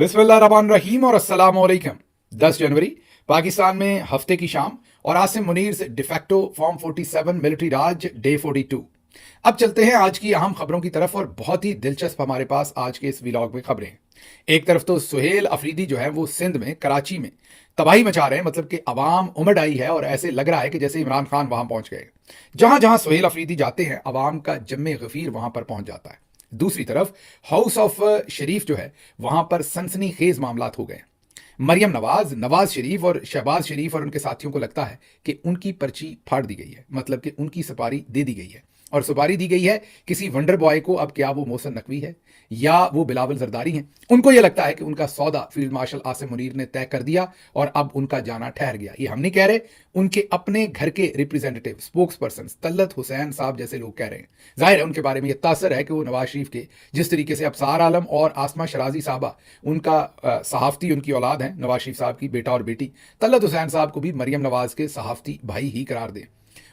बिस्मिल्लाहिर्रहमानिर्रहीम और अस्सलाम वालेकुम। 10 जनवरी पाकिस्तान में हफ्ते की शाम और आसिम मुनीर से डिफेक्टो फॉर्म 47 मिलिट्री राज डे 42। अब चलते हैं आज की अहम खबरों की तरफ और बहुत ही दिलचस्प हमारे पास आज के इस व्लॉग में खबरें हैं। एक तरफ तो सुहेल अफरीदी जो है वो सिंध में कराची में तबाही मचा रहे हैं, मतलब कि अवाम उमड़ आई है और ऐसे लग रहा है कि जैसे इमरान खान वहां पहुंच गए। जहां जहां सुहेल अफरीदी जाते हैं अवाम का जम्मे गफीर वहां पर पहुंच जाता है। दूसरी तरफ हाउस ऑफ शरीफ जो है वहां पर सनसनीखेज मामलात हो गए। मरियम नवाज, नवाज शरीफ और शहबाज शरीफ और उनके साथियों को लगता है कि उनकी पर्ची फाड़ दी गई है, मतलब कि उनकी सुपारी दे दी गई है। और सुपारी दी गई है किसी वंडर बॉय को। अब क्या वो मोहसिन नकवी है या वो बिलावल जरदारी हैं? उनको यह लगता है कि उनका सौदा फील्ड मार्शल आसिम मुनीर ने तय कर दिया और अब उनका जाना ठहर गया। ये हम नहीं कह रहे, उनके अपने घर के रिप्रेजेंटेटिव स्पोक्स पर्सन तल्लत हुसैन साहब जैसे लोग कह रहे हैं। जाहिर है उनके बारे में यह तासर है कि वो नवाज शरीफ के जिस तरीके से अबसार आलम और आसमा शराजी साहबा उनका सहाफ़ती उनकी औलाद है, नवाज शरीफ साहब की बेटा और बेटी, तल्लत हुसैन साहब को भी मरियम नवाज के सहाफ़ती भाई ही करार दें।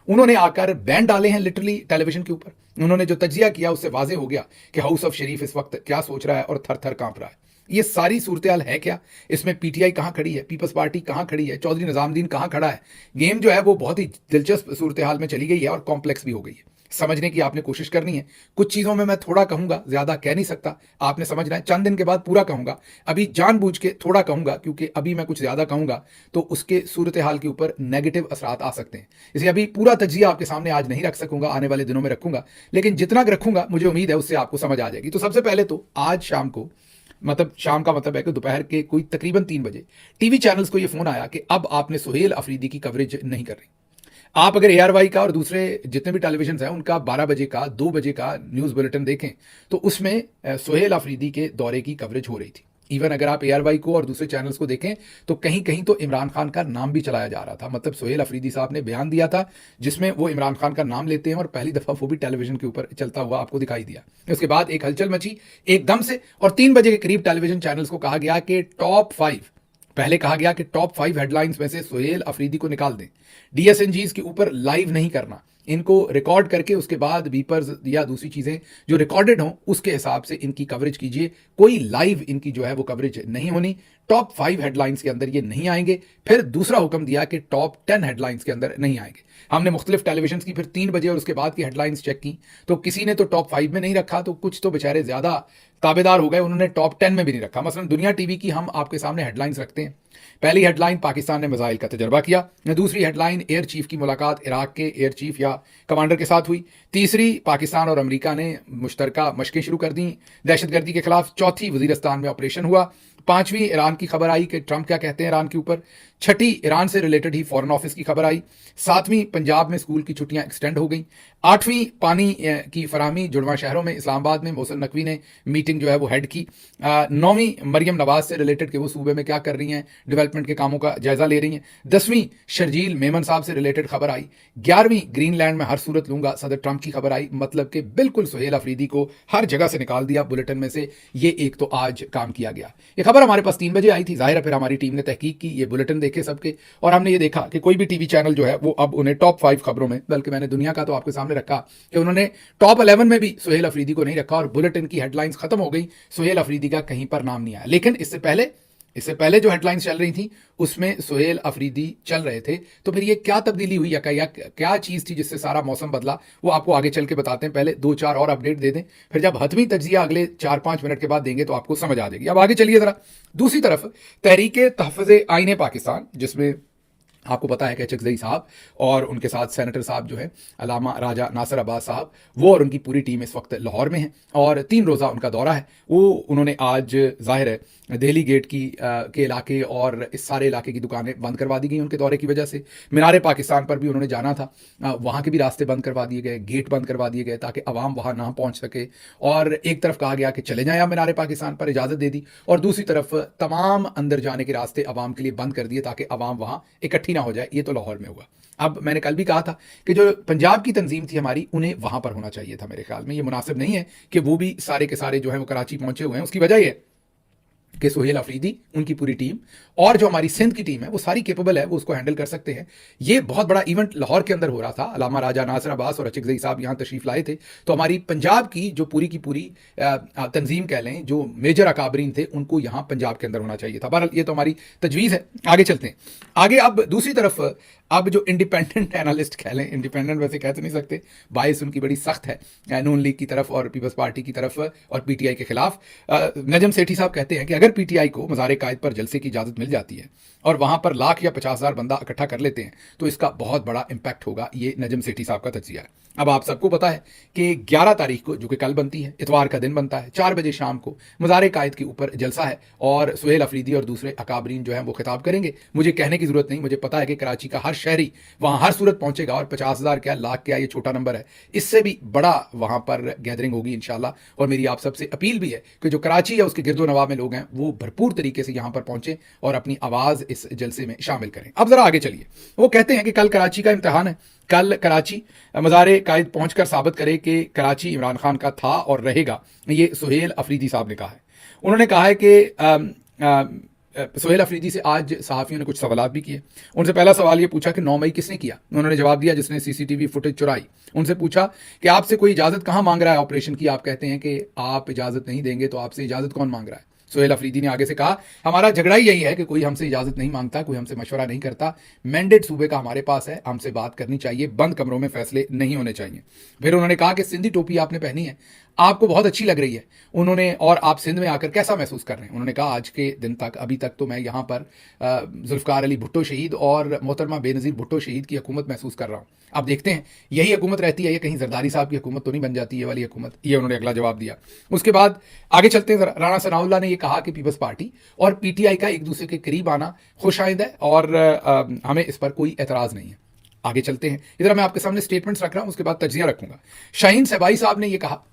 उन्होंने आकर बैन डाले हैं लिटरली टेलीविजन के ऊपर। उन्होंने जो तजिया किया उससे वाजे हो गया कि हाउस ऑफ शरीफ इस वक्त क्या सोच रहा है और थर थर कांप रहा है। ये सारी सूरत हाल है क्या? इसमें पीटीआई कहां खड़ी है, पीपल्स पार्टी कहां खड़ी है, चौधरी निजामुद्दीन कहां खड़ा है? गेम जो है वो बहुत ही दिलचस्प सूरत हाल में चली गई है और कॉम्प्लेक्स भी हो गई है। समझने की आपने कोशिश करनी है। कुछ चीज़ों में मैं थोड़ा कहूंगा, ज़्यादा कह नहीं सकता, आपने समझना है। चंद दिन के बाद पूरा कहूंगा, अभी जानबूझ के थोड़ा कहूंगा क्योंकि अभी मैं कुछ ज़्यादा कहूंगा तो उसके सूरत हाल के ऊपर नेगेटिव असरात आ सकते हैं। इसलिए अभी पूरा तजिया आपके सामने आज नहीं रख सकूंगा, आने वाले दिनों में रखूंगा, लेकिन जितना रखूंगा मुझे उम्मीद है उससे आपको समझ आ जाएगी। तो सबसे पहले तो आज शाम को, मतलब शाम का मतलब है कि दोपहर के कोई तकरीबन 3 बजे टीवी चैनल्स को यह फोन आया कि अब आपने सुहेल अफरीदी की कवरेज नहीं करनी। आप अगर एआरवाई का और दूसरे जितने भी टेलीविजन हैं उनका 12 बजे का 2 बजे का न्यूज़ बुलेटिन देखें तो उसमें सुहेल अफरीदी के दौरे की कवरेज हो रही थी। इवन अगर आप एआरवाई को और दूसरे चैनल्स को देखें तो कहीं कहीं तो इमरान खान का नाम भी चलाया जा रहा था। मतलब सुहेल अफरीदी साहब ने बयान दिया था जिसमें वो इमरान खान का नाम लेते हैं और पहली दफा वो भी टेलीविजन के ऊपर चलता हुआ आपको दिखाई दिया। उसके बाद एक हलचल मची एकदम से और 3 बजे के करीब टेलीविजन चैनल्स को कहा गया कि टॉप 5, पहले कहा गया कि टॉप 5 हेडलाइंस में से सुहेल अफरीदी को निकाल दें, डीएसएनजीज के ऊपर लाइव नहीं करना, इनको रिकॉर्ड करके उसके बाद बीपर्स या दूसरी चीजें जो रिकॉर्डेड हों उसके हिसाब से इनकी कवरेज कीजिए, कोई लाइव इनकी जो है वो कवरेज नहीं होनी, टॉप 5 हेडलाइंस के अंदर ये नहीं आएंगे। फिर दूसरा हुक्म दिया कि टॉप 10 हेडलाइंस के अंदर नहीं आएंगे। हमने मुख्तलिफ टेलीविजन की फिर 3 बजे और उसके बाद की हेडलाइंस चेक की तो किसी ने तो टॉप 5 में नहीं रखा, तो कुछ तो बेचारे ज्यादा ताबेदार हो गए, उन्होंने टॉप 10 में भी नहीं रखा। मसलन दुनिया टीवी की हम आपके सामने हेडलाइंस रखते हैं। पहली हेडलाइन, पाकिस्तान ने मिसाइल का तजर्बा किया। दूसरी हेडलाइन, एयर चीफ की मुलाकात इराक के एयर चीफ या कमांडर के साथ हुई। तीसरी, पाकिस्तान और अमेरिका ने मुश्तरका मशकें शुरू कर दी दहशतगर्दी के खिलाफ। चौथी, वजीरस्तान में ऑपरेशन हुआ। पांचवीं, ईरान की खबर आई कि ट्रंप क्या कहते हैं ईरान के ऊपर। छठी, ईरान से रिलेटेड ही फॉरेन ऑफिस की खबर आई। सातवीं, पंजाब में स्कूल की छुट्टियां एक्सटेंड हो गई। आठवीं, पानी की फराहमी जुड़वा शहरों में, इस्लामाबाद में मोहसिन नकवी ने मीटिंग जो है वो हेड की। नौवीं, मरियम नवाज से रिलेटेड कि वो सूबे में क्या कर रही हैं, डेवलपमेंट के कामों का जायजा ले रही हैं। 10वीं, शर्जील मेमन साहब से रिलेटेड खबर आई। 11वीं, ग्रीनलैंड में हर सूरत लूंगा सदर ट्रंप की खबर आई। मतलब कि बिल्कुल सुहेल अफरीदी को हर जगह से निकाल दिया बुलेटिन में से। ये एक तो आज काम किया गया। ये खबर हमारे पास 3 बजे आई थी। जाहिर है फिर हमारी टीम ने तहकीक की, ये बुलेटिन देखे सबके, और हमने ये देखा कि कोई भी टीवी चैनल जो है वो अब उन्हें टॉप 5 खबरों में, बल्कि मैंने दुनिया का तो आपके सामने रखा कि उन्होंने टॉप 11 में भी सुहेल अफरीदी को नहीं रखा और बुलेटिन की हेडलाइंस खत्म हो गई, सुहेल अफरीदी का कहीं पर नाम नहीं आया। लेकिन इससे पहले जो हेडलाइंस चल रही थी उसमें सुहेल अफरीदी चल रहे थे। तो फिर ये क्या तब्दीली हुई या क्या चीज थी जिससे सारा मौसम बदला, वो आपको आगे चल के बताते हैं। पहले 2-4 और अपडेट दे दें, फिर जब हतमी तजिया अगले 4-5 मिनट के बाद देंगे तो आपको समझ आ जाएगी। अब आगे चलिए जरा। दूसरी तरफ तहरीक तहफ़्फ़ुज़ आईन पाकिस्तान, जिसमें आपको पता है कि चकजई साहब और उनके साथ सेनेटर साहब जो है अलामा राजा नासिर अब्बास साहब, वो और उनकी पूरी टीम इस वक्त लाहौर में है और 3 रोज़ा उनका दौरा है। वो उन्होंने आज जाहिर है दिल्ली गेट के इलाके और इस सारे इलाके की दुकानें बंद करवा दी गई उनके दौरे की वजह से। मीनार पाकिस्तान पर भी उन्होंने जाना था, वहाँ के भी रास्ते बंद करवा दिए गए, गेट बंद करवा दिए गए ताकि अवाम वहाँ ना पहुँच सके। और एक तरफ कहा गया कि चले जाएं आप मीनार पाकिस्तान पर, इजाज़त दे दी, और दूसरी तरफ तमाम अंदर जाने के रास्ते अवाम के लिए बंद कर दिए ताकि अवाम वहाँ इकट्ठी ना हो जाए। ये तो लाहौर में हुआ। अब मैंने कल भी कहा था कि जो पंजाब की तंजीम थी हमारी, उन्हें वहां पर होना चाहिए था। मेरे ख्याल में ये मुनासिब नहीं है कि वो भी सारे के सारे जो है वो कराची पहुंचे हुए हैं। उसकी वजह ये कि सुहेल अफरीदी, उनकी पूरी टीम और जो हमारी सिंध की टीम है वो सारी केपेबल है, वो उसको हैंडल कर सकते हैं। ये बहुत बड़ा इवेंट लाहौर के अंदर हो रहा था, अलामा राजा नासिर अब्बास और अचक ज़ई साहब यहाँ तशरीफ लाए थे। तो हमारी पंजाब की जो पूरी की पूरी तंजीम कह लें, जो मेजर अकाबरीन थे, उनको यहाँ पंजाब के अंदर होना चाहिए था। बहरहाल ये तो हमारी तजवीज़ है। आगे चलते हैं। आगे अब दूसरी तरफ अब जो इंडिपेंडेंट एनालिस्ट कह लें, इंडिपेंडेंट वैसे कह तो नहीं सकते, बायस उनकी बड़ी सख्त है नून लीग की तरफ और पीपल्स पार्टी की तरफ और पीटीआई के खिलाफ। नजम सेठी साहब कहते हैं कि अगर पीटीआई को मज़ार कायद पर जलसे की इजाज़त मिल जाती है और वहां पर 1,00,000 या 50,000 बंदा इकट्ठा कर लेते हैं तो इसका बहुत बड़ा इंपैक्ट होगा। ये नजम सेठी साहब का तज्जिया है। अब आप सबको पता है कि 11 तारीख को, जो कि कल बनती है, इतवार का दिन बनता है, 4 बजे शाम को मज़ार कायद के ऊपर जलसा है और सुहेल अफरीदी और दूसरे अकाबरीन जो है वो खिताब करेंगे। मुझे कहने की जरूरत नहीं, मुझे पता है कि कराची का हर शहरी वहां हर सूरत पहुंचेगा और 50,000 क्या, 1,00,000 क्या, ये छोटा नंबर है, इससे भी बड़ा वहां पर गैदरिंग होगी इंशाल्लाह। और मेरी आप सबसे अपील भी है कि जो कराची या उसके गिरदो नवाब में लोग हैं वो भरपूर तरीके से यहां पर पहुंचे और अपनी आवाज़ इस जलसे में शामिल करें। अब जरा आगे चलिए। वो कहते हैं कि कल कराची का इम्तिहान है। कल कराची मज़ार कायद पहुंचकर साबित करे कि कराची इमरान खान का था और रहेगा। ये सुहेल अफरीदी साहब ने कहा है। उन्होंने कहा है कि सुहेल अफरीदी से आज सहाफ़ियों ने कुछ सवाल भी किए। उनसे पहला सवाल ये पूछा कि 9 मई किसने किया। उन्होंने जवाब दिया जिसने सीसीटीवी फुटेज चुराई। उनसे पूछा कि आपसे कोई इजाज़त कहाँ मांग रहा है ऑपरेशन की, आप कहते हैं कि आप इजाज़त नहीं देंगे, तो आपसे इजाज़त कौन मांग रहा है। सुहेल अफरीदी ने आगे से कहा, हमारा झगड़ा ही यही है कि कोई हमसे इजाज़त नहीं मांगता, कोई हमसे मशवरा नहीं करता। मैंडेट सूबे का हमारे पास है, हमसे बात करनी चाहिए, बंद कमरों में फैसले नहीं होने चाहिए। फिर उन्होंने कहा कि सिंधी टोपी आपने पहनी है, आपको बहुत अच्छी लग रही है। उन्होंने और आप सिंध में आकर कैसा महसूस कर रहे हैं। उन्होंने कहा आज के दिन तक, अभी तक तो मैं यहाँ पर जुल्फ़कार अली भुट्टो शहीद और मोहतरमा बेनज़ीर भुट्टो शहीद की हुकूमत महसूस कर रहा हूँ। अब देखते हैं यही हुकूमत रहती है, ये कहीं जरदारी साहब की हुकूमत तो नहीं बन जाती ये वाली हुकूमत। ये उन्होंने अगला जवाब दिया। उसके बाद आगे चलते हैं। राणा सनाउल्लाह ने यह कहा कि पीपल्स पार्टी और पीटीआई का एक दूसरे के करीब आना खुशाइंद है और हमें इस पर कोई एतराज़ नहीं है। आगे चलते हैं। इधर मैं आपके सामने स्टेटमेंट्स रख रहा हूं, उसके बाद तज्जिया रखूंगा। शाहीन सबाई साहब ने यह कहा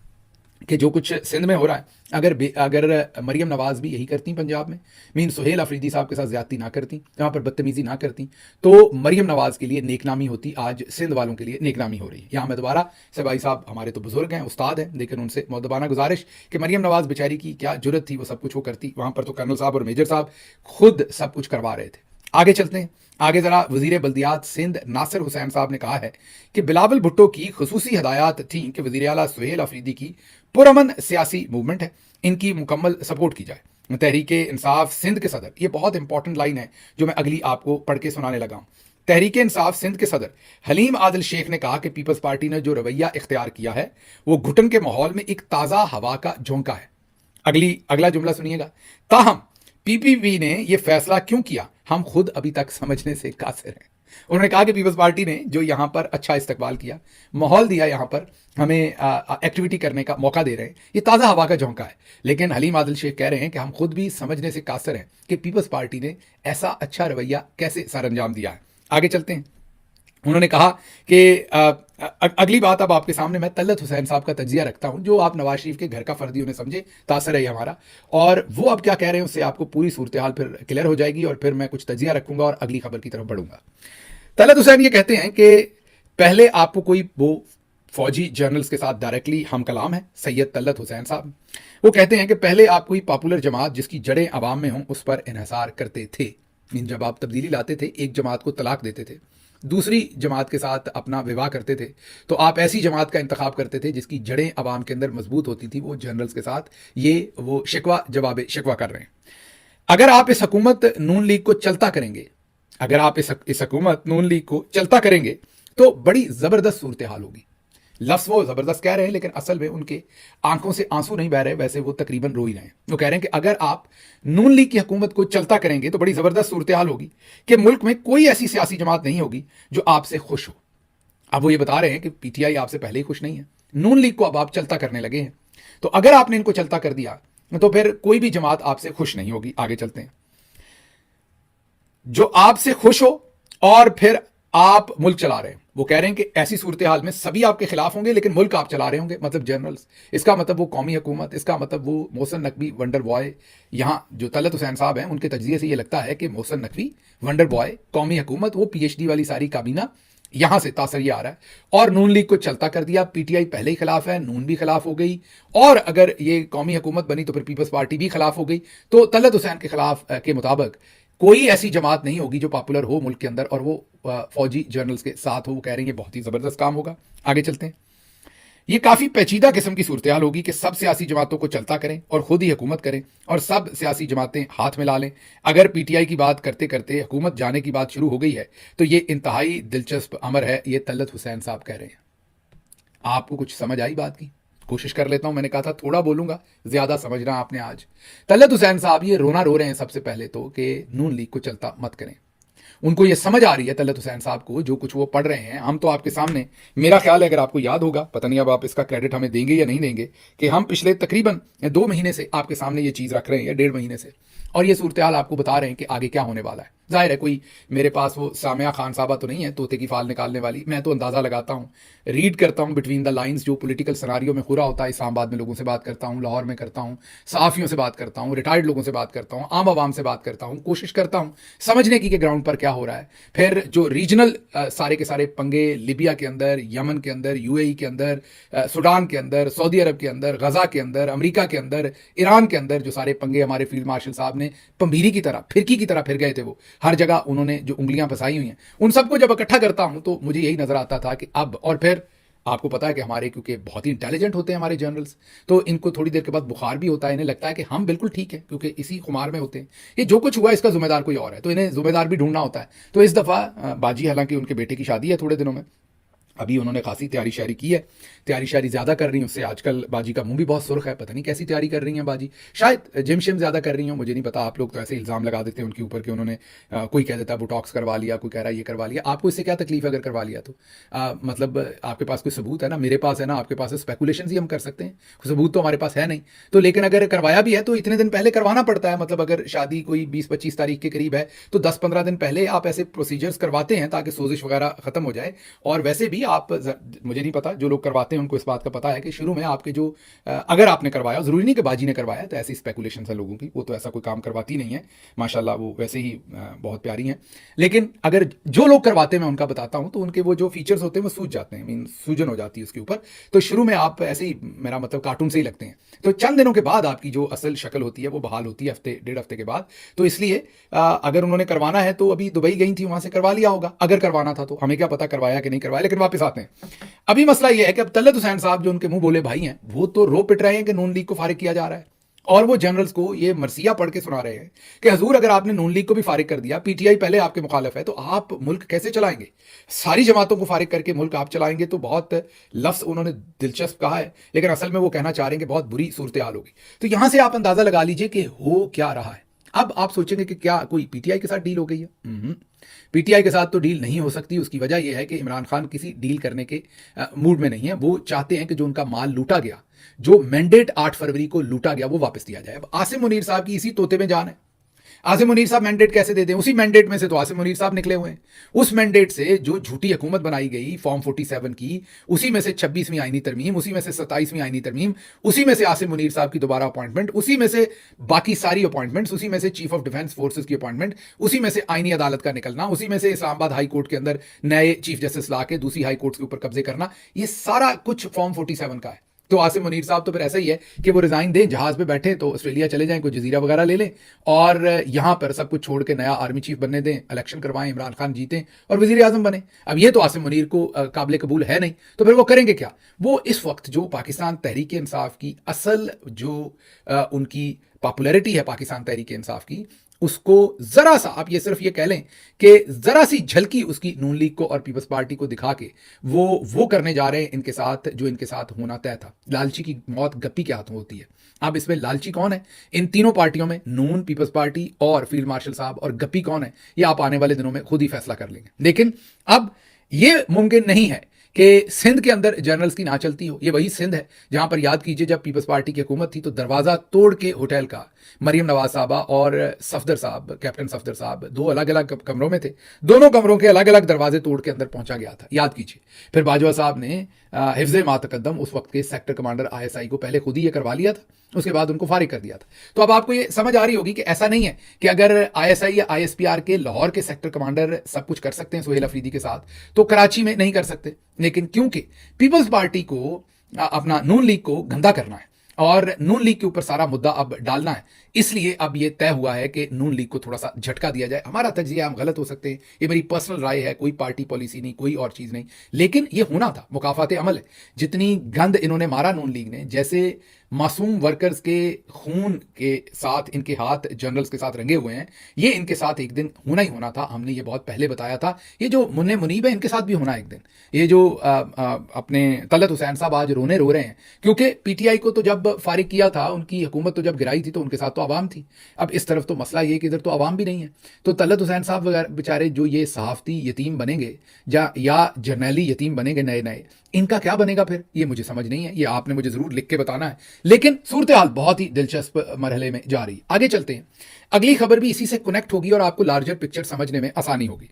कि जो कुछ सिंध में हो रहा है, अगर मरियम नवाज भी यही करती पंजाब में, मीन सुहेल अफरीदी साहब के साथ ज्यादती ना करती, यहाँ पर बदतमीजी ना करती, तो मरियम नवाज के लिए नेकनामी होती। आज सिंध वालों के लिए नेकनामी हो रही है। यहाँ मैं दोबारा से भाई साहब हमारे तो बुजुर्ग हैं, उस्ताद हैं, लेकिन उनसे मुअद्दबाना गुजारिश कि मरियम नवाज बेचारी की क्या जुर्रत थी, वो सब कुछ वो करती। वहाँ पर तो कर्नल साहब और मेजर साहब खुद सब कुछ करवा रहे थे। आगे चलते हैं। आगे जरा वजीर बल्दियात सिंध नासिर हुसैन साहब ने कहा है कि बिलावल भुट्टो की खुसूसी हदायत थी कि वजीर आला सुहेल अफरीदी की पुरअमन सियासी मूवमेंट है, इनकी मुकम्मल सपोर्ट की जाए। तहरीके इंसाफ सिंध के सदर, ये बहुत इंपॉर्टेंट लाइन है जो मैं अगली आपको पढ़ के सुनाने लगा हूं। तहरीके इंसाफ सिंध के सदर हलीम आदिल शेख ने कहा कि पीपल्स पार्टी ने जो रवैया इख्तियार किया है वो घुटन के माहौल में एक ताज़ा हवा का झोंका है। अगला जुमला सुनिएगा। ताहम पीपीपी ने यह फैसला क्यों किया, हम खुद अभी तक समझने से कासिर हैं। उन्होंने कहा कि पीपल्स पार्टी ने जो यहाँ पर अच्छा इस्तकबाल किया, माहौल दिया, यहाँ पर हमें एक्टिविटी करने का मौका दे रहे हैं, ये ताज़ा हवा का झोंका है। लेकिन हलीम आदिल शेख कह रहे हैं कि हम खुद भी समझने से कासिर हैं कि पीपल्स पार्टी ने ऐसा अच्छा रवैया कैसे सरअंजाम दिया है। आगे चलते हैं। उन्होंने कहा कि अगली बात अब आपके सामने मैं तलत हुसैन साहब का तज्जिया रखता हूं, जो आप नवाज शरीफ के घर का फर्दी उन्हें समझे, तासर है हमारा, और वो अब क्या कह रहे हैं उससे आपको पूरी सूरत हाल फिर क्लियर हो जाएगी और फिर मैं कुछ तज्जिया रखूंगा और अगली खबर की तरफ बढ़ूंगा। तलत हुसैन ये कहते हैं कि पहले आपको कोई वो फौजी जर्नल्स के साथ डायरेक्टली हम कलाम है सैयद तलत हुसैन साहब, वो कहते हैं कि पहले आप कोई पॉपुलर जमात जिसकी जड़ें अवाम में हों उस पर इन्हिसार करते थे। जब आप तब्दीली लाते थे, एक जमात को तलाक देते थे, दूसरी जमात के साथ अपना विवाह करते थे, तो आप ऐसी जमात का इंतखाब करते थे जिसकी जड़ें अवाम के अंदर मजबूत होती थी। वो जर्नल्स के साथ ये वो शिकवा जवाब शिकवा कर रहे हैं। अगर आप इस हुकूमत नून लीग को चलता करेंगे, अगर आप इस हुकूमत नून लीग को चलता करेंगे तो बड़ी ज़बरदस्त सूरत हाल होगी। लफ्ज़ वो ज़बरदस्त कह रहे हैं, लेकिन असल में उनके आंखों से आंसू नहीं बह रहे, वैसे वो तकरीबन रो ही रहे हैं। वो कह रहे हैं कि अगर आप नून लीग की हुकूमत को चलता करेंगे तो बड़ी ज़बरदस्त सूरत हाल होगी कि मुल्क में कोई ऐसी सियासी जमात नहीं होगी जो आपसे खुश हो। अब वो ये बता रहे हैं कि पीटीआई आपसे पहले ही खुश नहीं है, नून लीग को अब आप चलता करने लगे हैं, तो अगर आपने इनको चलता कर दिया तो फिर कोई भी जमात आपसे खुश नहीं होगी। आगे चलते हैं। जो आपसे खुश हो और फिर आप मुल्क चला रहे हैं, वो कह रहे हैं कि ऐसी सूरत हाल में सभी आपके खिलाफ होंगे लेकिन मुल्क आप चला रहे होंगे, मतलब जर्नल्स, इसका मतलब वो कौमी हुकूमत, इसका मतलब वो मोहसिन नकवी वंडर बॉय। यहाँ जो तलत हुसैन साहब हैं उनके तजज़िये से ये लगता है कि मोहसिन नकवी वंडर बॉय, कौमी हुकूमत, वो पीएचडी वाली सारी काबीना यहां से तासर ये आ रहा है। और नून लीग को चलता कर दिया, पीटीआई पहले ही खिलाफ है, नून भी खिलाफ हो गई, और अगर ये कौमी हुकूमत बनी तो फिर पीपल्स पार्टी भी खिलाफ हो गई। तो तलत हुसैन के खिलाफ के मुताबिक कोई ऐसी जमात नहीं होगी जो पॉपुलर हो मुल्क के अंदर और वो फौजी जर्नल्स के साथ हो। वो कह रही है बहुत ही जबरदस्त काम होगा। आगे चलते हैं। ये काफी पेचीदा किस्म की सूरत होगी कि सब सियासी जमातों को चलता करें और खुद ही हुकूमत करें और सब सियासी जमातें हाथ मिला लें। अगर पीटीआई की बात करते करते हुकूमत जाने की बात शुरू हो गई है तो ये इंतहाई दिलचस्प अमर है। ये तलत हुसैन साहब कह रहे हैं। आपको कुछ समझ आई बात की? कोशिश कर लेता हूं। मैंने कहा था थोड़ा बोलूंगा, ज्यादा समझना आपने आज। तलत हुसैन साहब ये रोना रो रहे हैं सबसे पहले तो कि नून लीग को चलता मत करें। उनको ये समझ आ रही है तलत हुसैन साहब को, जो कुछ वो पढ़ रहे हैं। हम तो आपके सामने, मेरा ख्याल है अगर आपको याद होगा, पता नहीं अब आप इसका क्रेडिट हमें देंगे या नहीं देंगे, कि हम पिछले तकरीबन 2 महीने से आपके सामने ये चीज़ रख रहे हैं या 1.5 महीने से, और ये सूरत हाल आपको बता रहे हैं कि आगे क्या होने वाला है। जाहिर है कोई मेरे पास वो सामिया खान साहबा तो नहीं है तोते की फाल निकालने वाली। मैं तो अंदाज़ा लगाता हूँ, रीड करता हूँ बिटवीन द लाइंस जो पॉलिटिकल सनारियो में हो रहा होता है। इस्लामाबाद में लोगों से बात करता हूँ, लाहौर में करता हूँ, सहाफ़ियों से बात करता हूँ, रिटायर्ड लोगों से बात करता हूँ, आम आवाम से बात करता हूँ, कोशिश करता हूँ समझने की कि ग्राउंड पर क्या हो रहा है। फिर जो रीजनल सारे के सारे पंगे, लिबिया के अंदर, यमन के अंदर, यूएई के अंदर, सूडान के अंदर, सऊदी अरब के अंदर, गजा के अंदर, अमेरिका के अंदर, ईरान के अंदर जो सारे पंगे हमारे फील्ड मार्शल साहब ने पंभीरी की तरह, फिरकी की तरह फिर गए थे, वो हर जगह उन्होंने जो उंगलियां फंसाई हुई हैं, उन सबको जब इकट्ठा करता हूं तो मुझे यही नजर आता था कि अब, और फिर आपको पता है कि हमारे क्योंकि बहुत ही इंटेलिजेंट होते हैं हमारे जनरल्स, तो इनको थोड़ी देर के बाद बुखार भी होता है। इन्हें लगता है कि हम बिल्कुल ठीक है क्योंकि इसी खुमार में होते हैं। ये जो कुछ हुआ इसका जिम्मेदार कोई और है, तो इन्हें जिम्मेदार भी ढूंढना होता है। तो इस दफ़ा बाजी, हालांकि उनके बेटे की शादी है थोड़े दिनों में, अभी उन्होंने खासी तैयारी शायरी की है, तैयारी शायरी ज़्यादा कर रही हैं उससे। आजकल बाजी का मुंह भी बहुत सुर्ख है, पता नहीं कैसी तैयारी कर रही हैं बाजी, शायद जिम शिम ज़्यादा कर रही हैं, मुझे नहीं पता। आप लोग तो ऐसे इल्ज़ाम लगा देते हैं उनके ऊपर कि उन्होंने कोई कह देता है बोटॉक्स करवा लिया, कोई कह रहा है ये करवा लिया। आपको इससे क्या तकलीफ है अगर करवा लिया तो? मतलब आपके पास कोई सबूत है ना? मेरे पास है ना, आपके पास स्पेकुलेशन ही हम कर सकते हैं, सबूत तो हमारे पास है नहीं। तो लेकिन अगर करवाया भी है तो इतने दिन पहले करवाना पड़ता है। मतलब अगर शादी कोई 20-25 तारीख के करीब है तो 10-15 दिन पहले आप ऐसे प्रोसीजर्स करवाते हैं ताकि सोजिश वगैरह ख़त्म हो जाए। और वैसे भी आप, मुझे नहीं पता, जो लोग करवाते हैं उनको इस बात का पता है कि शुरू में आपके जो, अगर आपने करवाया, जरूरी नहीं कि बाजी ने करवाया, तो ऐसी स्पेकुलेशन है लोगों की, वो तो ऐसा कोई काम करवाती नहीं है माशाल्लाह, वो वैसे ही बहुत प्यारी हैं। लेकिन अगर जो लोग करवाते हैं, मैं उनका बताता हूं, तो उनके वो जो फीचर्स होते हैं वो सूझ जाते हैं, मीन सूजन हो जाती है उसके ऊपर। तो शुरू में आप ऐसे ही, मेरा मतलब कार्टून से ही लगते हैं, तो चंद दिनों के बाद आपकी जो असल शक्ल होती है वो बहाल होती है, हफ्ते 1.5 हफ्ते के बाद। तो इसलिए अगर उन्होंने करवाना है तो अभी दुबई गई थी, वहां से करवा लिया होगा अगर करवाना था तो, हमें क्या पता करवाया कि नहीं करवाया। लेकिन वापस आते हैं, अभी मसला यह है कि अब तलत हुसैन साहब जो उनके मुंह बोले भाई हैं, वो तो रो पिट रहे हैं कि नून लीग को फारिग किया जा रहा है, और वो जनरल्स को ये मरसिया पढ़ के सुना रहे हैं कि हजूर अगर आपने नून लीग को भी फारिग कर दिया, पीटीआई पहले आपके मुखालिफ है, तो आप मुल्क कैसे चलाएंगे? सारी जमातों को फारिग करके मुल्क आप चलाएंगे? तो बहुत लफ्ज उन्होंने दिलचस्प कहा है, लेकिन असल में वो कहना चाह रहे हैं कि बहुत बुरी सूरत हाल होगी। तो यहां से आप अंदाजा लगा लीजिए कि हो क्या रहा है। अब आप सोचेंगे कि क्या कोई पीटीआई के साथ डील हो गई है? पीटीआई के साथ तो डील नहीं हो सकती। उसकी वजह यह है कि इमरान खान किसी डील करने के मूड में नहीं है। वो चाहते हैं कि जो उनका माल लूटा गया, जो मैंडेट 8 फरवरी को लूटा गया, वो वापस दिया जाए। अब आसिम मुनीर साहब की इसी तोते में जान है। आसिम मुनीर साहब मैंडेट कैसे दे दें? उसी मैंडेट में से तो आसिम मुनीर साहब निकले हुए हैं। उस मैंडेट से जो झूठी हुकूमत बनाई गई फॉर्म 47 की, उसी में से 26वीं आईनी तरमीम, उसी में से 27वीं आईनी तरमीम, उसी में से आसिम मुनीर साहब की दोबारा अपॉइंटमेंट, उसी में से बाकी सारी अपॉइंटमेंट्स, उसी में से चीफ ऑफ डिफेंस फोर्सेस की अपॉइंटमेंट, उसी में से आईनी अदालत का निकलना, उसी में से इस्लामाबाद हाई कोर्ट के अंदर नए चीफ जस्टिस ला के दूसरी हाई कोर्ट के ऊपर कब्जे करना, ये सारा कुछ फॉर्म 47 का है। तो आसिम मुनीर साहब तो फिर ऐसा ही है कि वो रिजाइन दें, जहाज पे बैठे तो ऑस्ट्रेलिया चले जाएं, कोई जजीरा वगैरह ले लें और यहां पर सब कुछ छोड़ के नया आर्मी चीफ बनने दें, इलेक्शन करवाएं, इमरान खान जीतें और वजीर आजम बने। अब ये तो आसिम मुनीर को काबिल कबूल है नहीं, तो फिर वो करेंगे क्या? वो इस वक्त जो पाकिस्तान तहरीक इंसाफ की असल जो उनकी पॉपुलैरिटी है पाकिस्तान तहरीक इंसाफ की, उसको जरा सा, आप ये सिर्फ ये कह लें कि जरा सी झलकी उसकी नून लीग को और पीपल्स पार्टी को दिखा के वो करने जा रहे हैं इनके साथ जो इनके साथ होना तय था। लालची की मौत गप्पी के हाथों होती है। अब इसमें लालची कौन है? इन तीनों पार्टियों में नून, पीपल्स पार्टी और फील्ड मार्शल साहब, और गप्पी कौन है ये आप आने वाले दिनों में खुद ही फैसला कर लेंगे। लेकिन अब ये मुमकिन नहीं है कि सिंध के अंदर जर्नल्स की ना चलती हो। ये वही सिंध है जहां पर याद कीजिए जब पीपल्स पार्टी की हुकूमत थी तो दरवाजा तोड़ के होटल का मरियम नवाज साहबा और सफदर साहब, कैप्टन सफदर साहब, दो अलग अलग कमरों में थे, दोनों कमरों के अलग अलग दरवाजे तोड़ के अंदर पहुंचा गया था, याद कीजिए। फिर बाजवा साहब ने हिफ्ज़े मा तकद्दम उस वक्त के सेक्टर कमांडर ISI को पहले खुद ही ये करवा लिया था, उसके बाद उनको फारिग कर दिया था। तो अब आपको ये समझ आ रही होगी कि ऐसा नहीं है कि अगर ISI या ISPR के लाहौर के सेक्टर कमांडर सब कुछ कर सकते हैं सुहेल अफरीदी के साथ, तो कराची में नहीं कर सकते। लेकिन क्योंकि पीपल्स पार्टी को अपना नून लीग को गंदा करना है और नून लीग के ऊपर सारा मुद्दा अब डालना है, इसलिए अब ये तय हुआ है कि नून लीग को थोड़ा सा झटका दिया जाए। हमारा तजिया हम गलत हो सकते हैं, ये मेरी पर्सनल राय है, कोई पार्टी पॉलिसी नहीं, कोई और चीज़ नहीं, लेकिन ये होना था, मुकाफात अमल है। जितनी गंद इन्होंने मारा नून लीग ने, जैसे मासूम वर्कर्स के खून के साथ इनके हाथ जनरल्स के साथ रंगे हुए हैं, ये इनके साथ एक दिन होना ही होना था। हमने ये बहुत पहले बताया था। ये जो मुन्ने मुनीब है इनके साथ भी होना एक दिन। ये जो अपने तलत हुसैन साहब आज रोने रो रहे हैं क्योंकि PTI को तो जब फारिग किया था, उनकी हुकूमत तो जब गिराई थी तो उनके साथ तो आवाम थी। अब इस तरफ तो मसला ये कि इधर तो आवाम भी नहीं है। तो तलत हुसैन साहब बेचारे जो ये सहाफ़ती यतीम बनेंगे या जर्नैली यतीम बनेंगे नए नए, इनका क्या बनेगा फिर, ये मुझे समझ नहीं है। ये आपने मुझे ज़रूर लिख के बताना है। लेकिन सूरत हाल बहुत ही दिलचस्प मरहले में जा रही है। आगे चलते हैं, अगली खबर भी इसी से कनेक्ट होगी और आपको लार्जर पिक्चर समझने में आसानी होगी।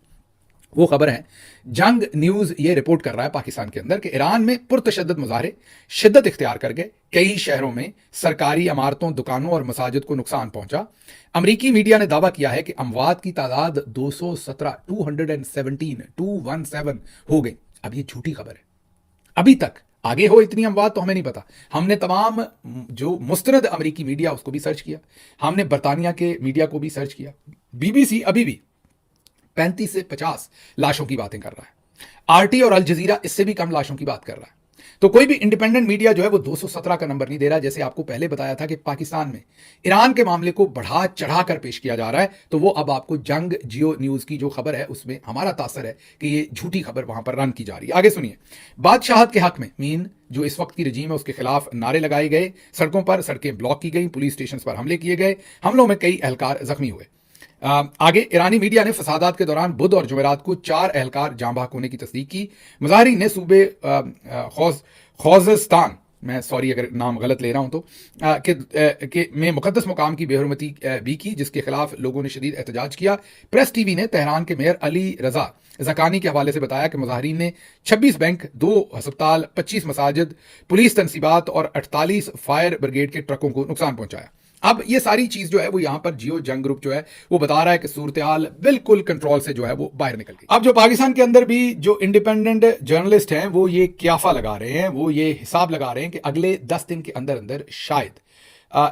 वो खबर है, जंग न्यूज़ ये रिपोर्ट कर रहा है पाकिस्तान के अंदर कि ईरान में पुरतशद्दुद मुजाहरे शिद्दत इख्तियार कर गए। कई शहरों में सरकारी इमारतों, दुकानों और मसाजिद को नुकसान पहुंचा। अमरीकी मीडिया ने दावा किया है कि अमवात की तादाद 217 हो गई। अब ये झूठी खबर है। अभी तक आगे हो इतनी अमवात तो हमें नहीं पता। हमने तमाम जो मुस्तनद अमरीकी मीडिया उसको भी सर्च किया, हमने बरतानिया के मीडिया को भी सर्च किया। BBC अभी भी 35 से 50 लाशों की बातें कर रहा है। RT और अल जजीरा इससे भी कम लाशों की बात कर रहा है। तो कोई भी इंडिपेंडेंट मीडिया जो है वो 217 का नंबर नहीं दे रहा। जैसे आपको पहले बताया था कि पाकिस्तान में ईरान के मामले को बढ़ा चढ़ा कर पेश किया जा रहा है, तो वो अब आपको जंग जियो न्यूज़ की जो खबर है उसमें हमारा तासर है कि ये झूठी खबर वहां पर रन की जा रही है। आगे सुनिए, बादशाहत के हक में मीन जो इस वक्त की रजीम है उसके खिलाफ नारे लगाए गए, सड़कों पर सड़कें ब्लॉक की गई, पुलिस स्टेशन पर हमले किए गए, हमलों में कई एहलकार जख्मी हुए। आगे ईरानी मीडिया ने फसादात के दौरान बुध और जुमेरात को 4 एहलकार जाँ बहक होने की तस्दीक की। मुजाहिरीन ने सूबे खोज़स्तान, मैं सॉरी अगर नाम गलत ले रहा हूं तो, के में मुकद्दस मुकाम की बेहरमती भी की, जिसके खिलाफ लोगों ने शदीद एहतजाज किया। प्रेस TV ने तेहरान के मेयर अली रजा जकानी के हवाले से बताया कि मुजाहिरीन ने 26 बैंक, 2 अस्पताल, 25 मसाजिद, पुलिस तनसीबात और 48 फायर ब्रिगेड के ट्रकों को नुकसान पहुंचाया। अब ये सारी चीज जो है वो यहां पर जियो जंग ग्रुप जो है वो बता रहा है कि सूरत हाल बिल्कुल कंट्रोल से जो है वो बाहर निकल गई। अब जो पाकिस्तान के अंदर भी जो इंडिपेंडेंट जर्नलिस्ट हैं वो ये क्याफा लगा रहे हैं, वो ये हिसाब लगा रहे हैं कि अगले 10 दिन के अंदर अंदर शायद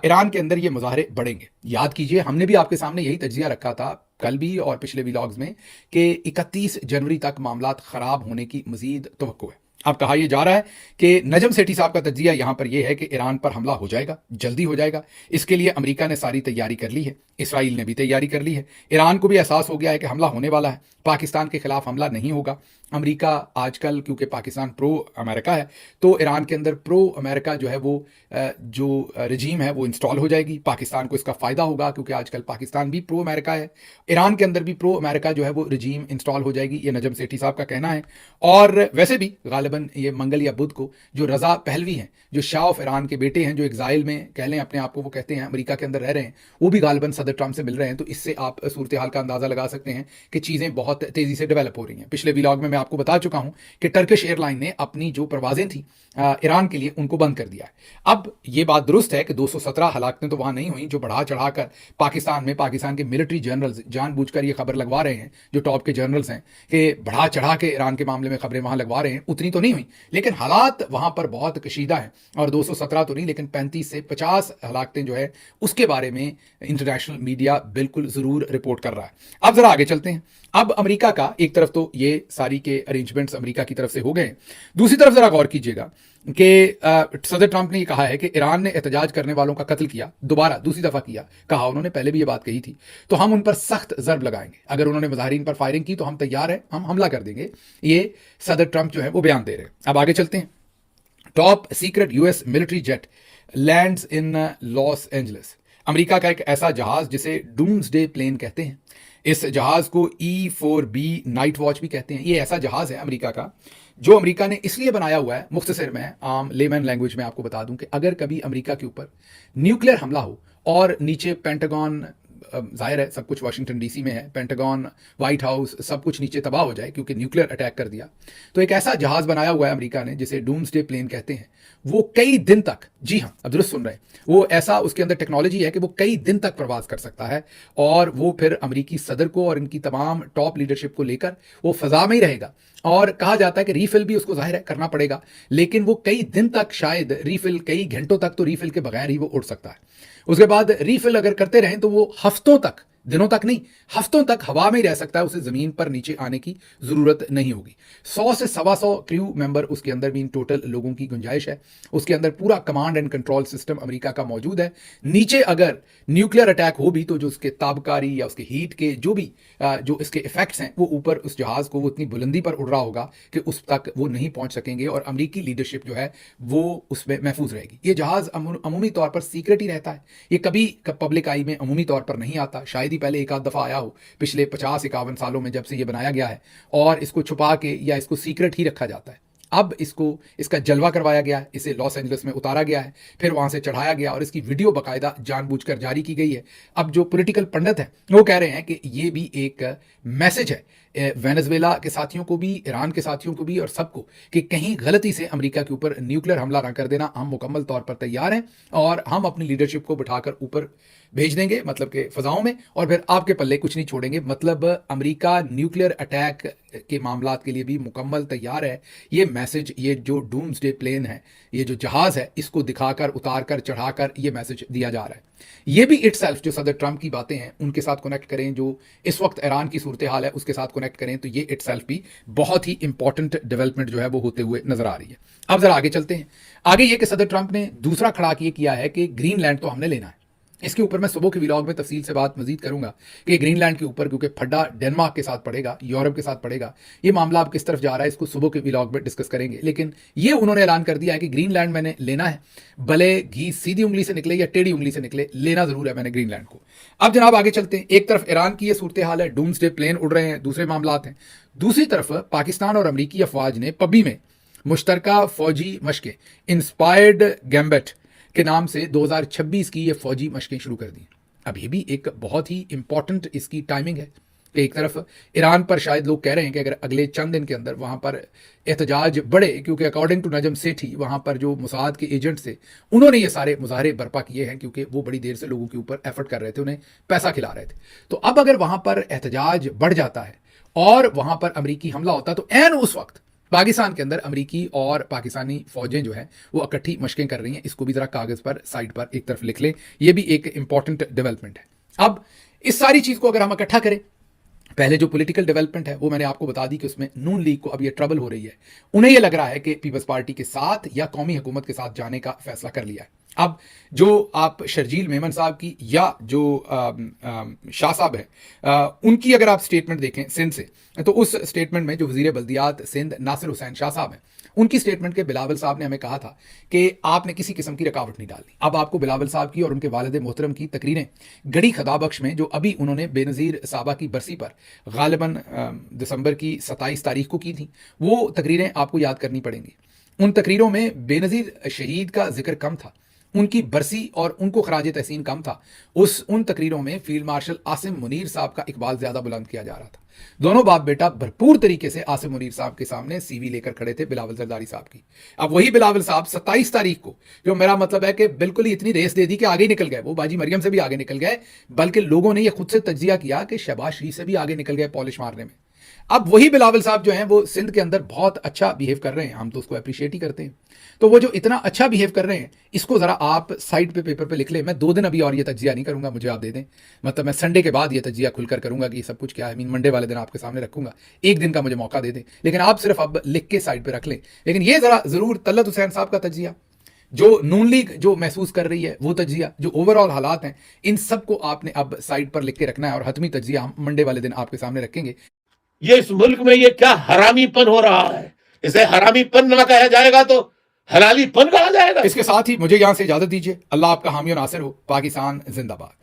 ईरान के अंदर ये मुजाहरे बढ़ेंगे। याद कीजिए हमने भी आपके सामने यही तज्जिया रखा था कल भी और पिछले व्लॉग्स में कि 31 जनवरी तक मामलात खराब होने की मजीद तवक्को है। अब कहा यह जा रहा है कि नजम सेठी साहब का तज्जिया यहां पर यह है कि ईरान पर हमला हो जाएगा, जल्दी हो जाएगा। इसके लिए अमेरिका ने सारी तैयारी कर ली है, इसराइल ने भी तैयारी कर ली है, ईरान को भी एहसास हो गया है कि हमला होने वाला है, पाकिस्तान के खिलाफ हमला नहीं होगा। अमेरिका आजकल क्योंकि पाकिस्तान प्रो अमेरिका है तो ईरान के अंदर प्रो अमेरिका जो है वो जो रजीम है वो इंस्टॉल हो जाएगी। पाकिस्तान को इसका फ़ायदा होगा क्योंकि आजकल पाकिस्तान भी प्रो अमेरिका है, ईरान के अंदर भी प्रो अमेरिका जो है वो रजीम इंस्टॉल हो जाएगी, ये नजम सेठी साहब का कहना है। और वैसे भी गालिबन ये मंगल या बुध को जो रज़ा पहलवी हैं, जो शाह ऑफ ईरान के बेटे हैं, जो एग्जाइल में कह लें अपने आप को, वो कहते हैं अमेरिका के अंदर रह रहे हैं, वो भी गालिबन सदर ट्रंप से मिल रहे हैं। तो इससे आप सूरत हाल का अंदाज़ा लगा सकते हैं कि चीज़ें बहुत तेज़ी से डेवलप हो रही हैं। पिछले व्लॉग में मैं आपको बता चुका हूं कि टर्किश एयरलाइन ने अपनी जो परवाजें थी ईरान के लिए उनको बंद कर दिया है। अब ये बात दुरुस्त है कि 217 हलाकतें तो वहां नहीं हुई जो बढ़ा चढ़ाकर पाकिस्तान में पाकिस्तान के मिलिट्री जनरल्स जानबूझकर ये खबर लगवा रहे हैं, जो टॉप के जनरल्स हैं कि बढ़ा चढ़ा के ईरान के मामले में खबरें वहां लगवा रहे हैं, उतनी तो नहीं हुई। लेकिन हालात वहां पर बहुत कशीदा है और 217 तो नहीं लेकिन 35 से 50 हलाकतें जो है उसके बारे में इंटरनेशनल मीडिया बिल्कुल ज़रूर रिपोर्ट कर रहा है। अब ज़रा आगे चलते हैं। अब अमेरिका का एक तरफ तो ये सारी के अरेंजमेंट्स अमेरिका की तरफ से हो गए, दूसरी तरफ ज़रा गौर कीजिएगा कि सदर ट्रंप ने ये कहा है कि ईरान ने एहतजाज करने वालों का कत्ल किया, दोबारा दूसरी दफ़ा किया, कहा उन्होंने पहले भी ये बात कही थी, तो हम उन पर सख्त ज़र्ब लगाएंगे। अगर उन्होंने मुजाहिरीन पर फायरिंग की तो हम तैयार हैं, हम हमला कर देंगे। ये सदर ट्रंप जो है वो बयान दे रहे हैं। अब आगे चलते हैं। Top secret US military jet lands in Los Angeles. America का एक ऐसा जहाज जिसे डूम्सडे प्लेन कहते हैं। इस जहाज को E4B नाइट वॉच भी कहते हैं। ये ऐसा जहाज है अमेरिका का जो अमेरिका ने इसलिए बनाया हुआ है, मुख्तसर में आम लेमैन लैंग्वेज में आपको बता दूं कि अगर कभी अमेरिका के ऊपर न्यूक्लियर हमला हो और नीचे पेंटागन, जाहिर है सब कुछ वाशिंगटन डीसी में है, पेंटागन, व्हाइट हाउस, सब कुछ नीचे तबाह हो जाए क्योंकि न्यूक्लियर अटैक कर दिया, तो एक ऐसा जहाज बनाया हुआ है अमेरिका ने जिसे डूम्सडे प्लेन कहते हैं। वो कई दिन तक, जी हाँ अब दुरुस्त सुन रहे हैं, वो ऐसा उसके अंदर टेक्नोलॉजी है कि वो कई दिन तक प्रवास कर सकता है और वो फिर अमेरिकी सदर को और इनकी तमाम टॉप लीडरशिप को लेकर वो फजा में ही रहेगा। और कहा जाता है कि रीफिल भी उसको जाहिर है करना पड़ेगा, लेकिन वो कई दिन तक, शायद रीफिल कई घंटों तक तो रीफिल के बगैर ही वो उड़ सकता है। उसके बाद रीफिल अगर करते रहें तो वो हफ्तों तक, दिनों तक नहीं, हफ्तों तक हवा में ही रह सकता है, उसे जमीन पर नीचे आने की जरूरत नहीं होगी। 100 से 125 क्रू मेंबर उसके अंदर भी, इन टोटल लोगों की गुंजाइश है। उसके अंदर पूरा command and control system America का मौजूद है। नीचे अगर न्यूक्लियर अटैक हो भी तो जो उसके ताबकारी या उसके हीट के जो भी जो इसके इफेक्ट्स हैं वो ऊपर उस जहाज को, वो इतनी बुलंदी पर उड़ रहा होगा कि उस तक वो नहीं पहुंच सकेंगे और अमेरिकी लीडरशिप जो है वो उसमें महफूज रहेगी। ये जहाज अमूमी तौर पर सीक्रेट ही रहता है, ये कभी पब्लिक आई में अमूमी तौर पर नहीं आता। शायद ही पहले एक आध दफ़ा आया हो पिछले 50-51 सालों में जब से ये बनाया गया है, और इसको छुपा के या इसको सीक्रेट ही रखा जाता है। अब इसका जलवा करवाया गया है, इसे लॉस एंजलिस में उतारा गया है, फिर वहां से चढ़ाया गया और इसकी वीडियो बाकायदा जानबूझकर जारी की गई है। अब जो पॉलिटिकल पंडित हैं वो कह रहे हैं कि ये भी एक मैसेज है वेनेजुएला के साथियों को भी, ईरान के साथियों को भी और सबको, कि कहीं गलती से अमेरिका के ऊपर न्यूक्लियर हमला ना कर देना। हम मुकम्मल तौर पर तैयार हैं और हम अपनी लीडरशिप को बिठाकर ऊपर भेज देंगे, मतलब के फजाओं में, और फिर आपके पल्ले कुछ नहीं छोड़ेंगे। मतलब अमेरिका न्यूक्लियर अटैक के मामलात के लिए भी मुकम्मल तैयार है। ये मैसेज, ये जो डूम्सडे प्लेन है, ये जो जहाज है, इसको दिखाकर, उतारकर, चढ़ाकर ये मैसेज दिया जा रहा है। ये भी इटसेल्फ जो सदर ट्रंप की बातें हैं उनके साथ कनेक्ट करें, जो इस वक्त ईरान की सूरत हाल है उसके साथ कनेक्ट करें, तो ये इटसेल्फ भी बहुत ही इंपॉर्टेंट डेवलपमेंट जो है वो होते हुए नजर आ रही है। अब जरा आगे चलते हैं। आगे ये कि सदर ट्रंप ने दूसरा खड़ाक ये किया है कि ग्रीनलैंड तो हमने लेना है। इसके ऊपर मैं सुबह के व्लॉग में तफसील से बात मजीद करूंगा कि ग्रीनलैंड के ऊपर, क्योंकि फड्डा डेनमार्क के साथ पड़ेगा, यूरोप के साथ पड़ेगा, ये मामला अब किस तरफ जा रहा है इसको सुबह के व्लॉग में डिस्कस करेंगे। लेकिन ये उन्होंने ऐलान कर दिया है कि ग्रीनलैंड मैंने लेना है, भले घी सीधी उंगली से निकले या टेढ़ी उंगली से निकले, लेना जरूर है मैंने ग्रीनलैंड को। अब जनाब आगे चलते हैं। एक तरफ ईरान की ये सूरत हाल है, डूम्सडे प्लेन उड़ रहे हैं, दूसरे मामलात हैं। दूसरी तरफ पाकिस्तान और अमरीकी अफवाज ने पब्बी में मुश्तरका फौजी मशकें, इंस्पायर्ड गैम्बेट के नाम से 2026 की ये फौजी मशकें शुरू कर दी। अब ये भी एक बहुत ही इंपॉर्टेंट इसकी टाइमिंग है कि एक तरफ ईरान पर शायद लोग कह रहे हैं कि अगर अगले चंद दिन के अंदर वहाँ पर एहतजाज बढ़े, क्योंकि अकॉर्डिंग टू नजम सेठी वहाँ पर जो मुसाद के एजेंट्स थे उन्होंने ये सारे मुजाहरे बर्पा किए हैं, क्योंकि वो बड़ी देर से लोगों के ऊपर एफर्ट कर रहे थे, उन्हें पैसा खिला रहे थे। तो अब अगर वहाँ पर एहतजाज बढ़ जाता है और वहाँ पर अमरीकी हमला होता है तो ऐन उस वक्त पाकिस्तान के अंदर अमरीकी और पाकिस्तानी फौजें जो हैं वो इकट्ठी मशकें कर रही हैं। इसको भी जरा कागज पर साइड पर एक तरफ लिख लें, ये भी एक इंपॉर्टेंट डेवलपमेंट है। अब इस सारी चीज को अगर हम इकट्ठा करें, पहले जो पॉलिटिकल डेवलपमेंट है वो मैंने आपको बता दी कि उसमें नून लीग को अब ये ट्रबल हो रही है। उन्हें ये लग रहा है कि पीपल्स पार्टी के साथ या कौमी हुकूमत के साथ जाने का फैसला कर लिया है। अब जो आप शर्जील मेमन साहब की या जो शाह साहब है उनकी अगर आप स्टेटमेंट देखें सिंध से, तो उस स्टेटमेंट में जो वजीर बल्दियात सिंध नासिर हुसैन शाह साहब हैं, उनकी स्टेटमेंट के बिलावल साहब ने हमें कहा था कि आपने किसी किस्म की रुकावट नहीं डालनी। अब आपको बिलावल साहब की और उनके वालिद मोहतरम की तकरीरें गड़ी खदाबख्श में, जो अभी उन्होंने बेनज़ीर साहबा की बरसी पर गालिबन दिसंबर की 27 तारीख को की थी, वो तकरीरें आपको याद करनी पड़ेंगी। उन तकरीरों में बेनज़ीर शहीद का जिक्र कम था, उनकी बरसी और उनको खराज तहसीन कम था। उन तकरीरों में फील्ड मार्शल आसिम मुनीर साहब का इकबाल ज्यादा बुलंद किया जा रहा था। दोनों बाप बेटा भरपूर तरीके से आसिम मुनीर साहब के सामने सीवी लेकर खड़े थे बिलावल जरदारी साहब की। अब वही बिलावल साहब 27 तारीख को, जो मेरा मतलब है कि बिल्कुल ही इतनी रेस दे दी कि आगे निकल गए, वो बाजी मरियम से भी आगे निकल गए, बल्कि लोगों ने यह खुद से तज्जिया किया कि शहबाज शरीफ से भी आगे निकल गए पॉलिश मारने में। अब वही बिलावल साहब जो हैं वो सिंध के अंदर बहुत अच्छा बिहेव कर रहे हैं, हम तो उसको अप्रिशिएट ही करते हैं। तो वो जो इतना अच्छा बिहेव कर रहे हैं, इसको जरा आप साइड पे पेपर पे लिख लें। मैं 2 दिन अभी और ये तज्जिया नहीं करूंगा, मुझे आप दे दें, मतलब मैं संडे के बाद ये तज्जिया खुलकर करूंगा कि ये सब कुछ क्या है। मंडे वाले दिन आपके सामने रखूंगा, एक दिन का मुझे मौका दे दें, लेकिन आप सिर्फ अब लिख के साइड पे रख लें। लेकिन ये जरा जरूर तलत हुसैन साहब का तज्जिया, जो नून लीग जो महसूस कर रही है वो तज्जिया, जो ओवरऑल हालात हैं, इन सबको आपने अब साइड पर लिख के रखना है और हतमी तज्जिया हम मंडे वाले दिन आपके सामने रखेंगे। ये इस मुल्क में ये क्या हरामीपन हो रहा है, इसे हरामीपन ना कहा जाएगा तो हलालीपन कहा जाएगा। इसके साथ ही मुझे यहां से इजाजत दीजिए। अल्लाह आपका हामी और नासिर हो। पाकिस्तान जिंदाबाद।